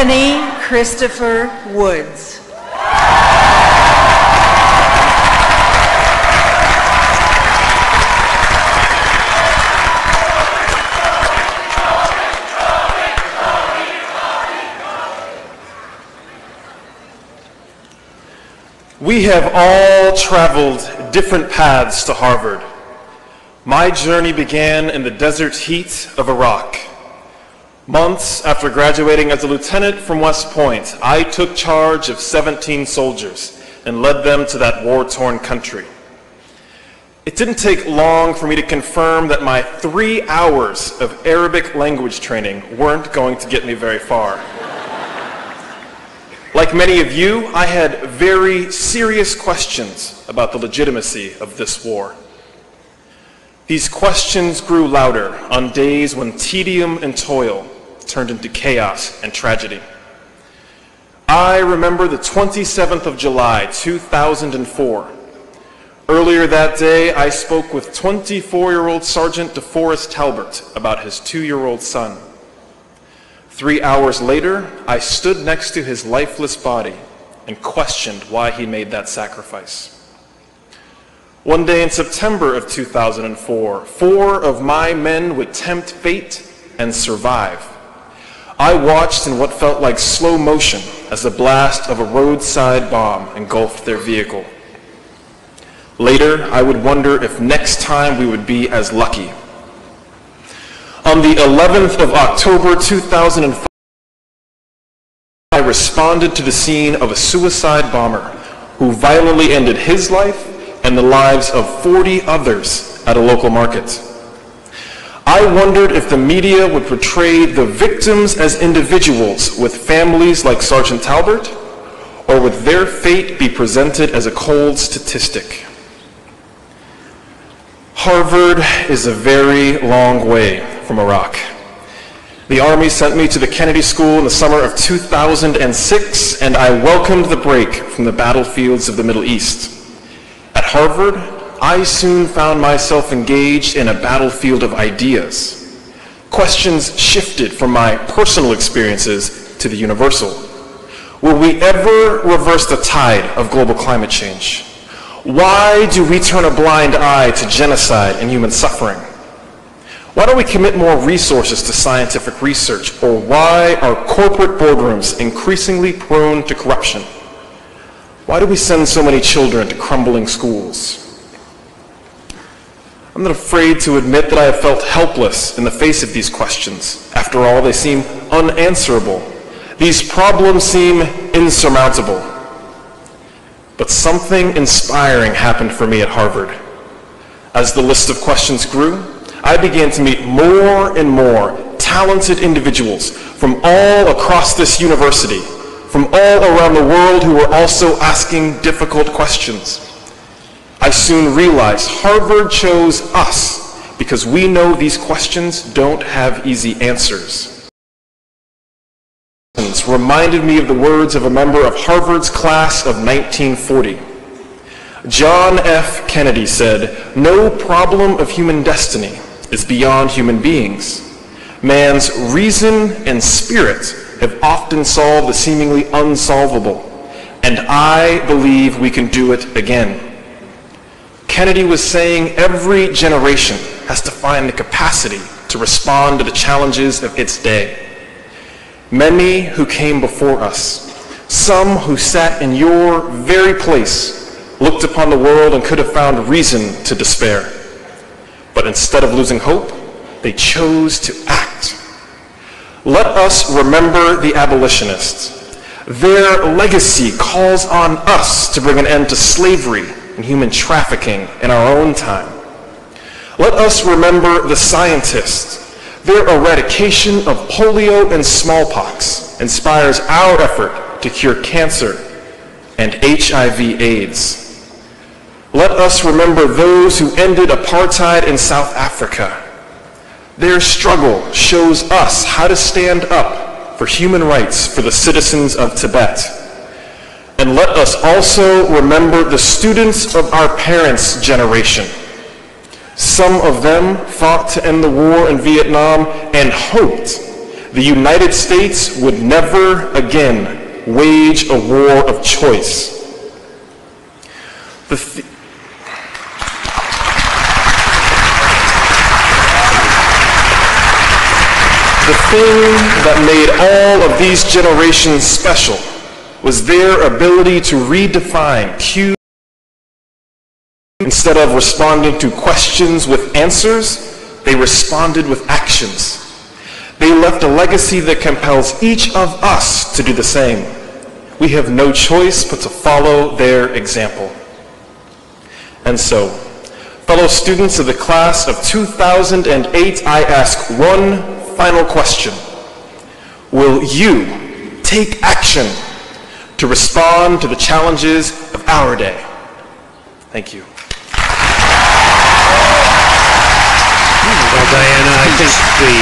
Anthony Christopher Woods. We have all traveled different paths to Harvard. My journey began in the desert heat of Iraq. Months after graduating as a lieutenant from West Point, I took charge of 17 soldiers and led them to that war-torn country. It didn't take long for me to confirm that my 3 hours of Arabic language training weren't going to get me very far. Like many of you, I had very serious questions about the legitimacy of this war. These questions grew louder on days when tedium and toil turned into chaos and tragedy. I remember the 27th of July, 2004. Earlier that day, I spoke with 24-year-old Sergeant DeForest Talbert about his 2-year-old son. 3 hours later, I stood next to his lifeless body and questioned why he made that sacrifice. One day in September of 2004, 4 of my men would tempt fate and survive. I watched in what felt like slow motion as the blast of a roadside bomb engulfed their vehicle. Later, I would wonder if next time we would be as lucky. On the 11th of October 2005, I responded to the scene of a suicide bomber who violently ended his life and the lives of 40 others at a local market. I wondered if the media would portray the victims as individuals with families like Sergeant Talbert, or would their fate be presented as a cold statistic? Harvard is a very long way from Iraq. The Army sent me to the Kennedy School in the summer of 2006, and I welcomed the break from the battlefields of the Middle East. At Harvard, I soon found myself engaged in a battlefield of ideas. Questions shifted from my personal experiences to the universal. Will we ever reverse the tide of global climate change? Why do we turn a blind eye to genocide and human suffering? Why don't we commit more resources to scientific research? Or why are corporate boardrooms increasingly prone to corruption? Why do we send so many children to crumbling schools? I'm not afraid to admit that I have felt helpless in the face of these questions. After all, they seem unanswerable. These problems seem insurmountable. But something inspiring happened for me at Harvard. As the list of questions grew, I began to meet more and more talented individuals from all across this university, from all around the world who were also asking difficult questions. I soon realized Harvard chose us because we know these questions don't have easy answers. Reminded me of the words of a member of Harvard's class of 1940. John F. Kennedy said, "No problem of human destiny is beyond human beings. Man's reason and spirit have often solved the seemingly unsolvable, and I believe we can do it again." Kennedy was saying every generation has to find the capacity to respond to the challenges of its day. Many who came before us, some who sat in your very place, looked upon the world and could have found reason to despair. But instead of losing hope, they chose to act. Let us remember the abolitionists. Their legacy calls on us to bring an end to slavery and human trafficking in our own time. Let us remember the scientists. Their eradication of polio and smallpox inspires our effort to cure cancer and HIV/AIDS. Let us remember those who ended apartheid in South Africa. Their struggle shows us how to stand up for human rights for the citizens of Tibet. And let us also remember the students of our parents' generation. Some of them fought to end the war in Vietnam and hoped the United States would never again wage a war of choice. The thing that made all of these generations special was their ability to redefine cues. Instead of responding to questions with answers, they responded with actions. They left a legacy that compels each of us to do the same. We have no choice but to follow their example. And so, fellow students of the class of 2008, I ask one final question. Will you take action to respond to the challenges of our day? Thank you. Well, Diana, I think the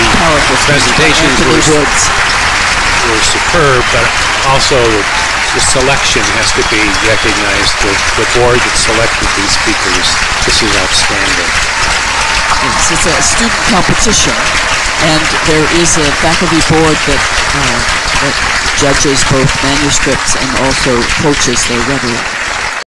presentations were superb, but also the selection has to be recognized. The board that selected these speakers, this is outstanding. Yes, it's a student competition, and there is a faculty board that judges both manuscripts and also coaches their rhetoric.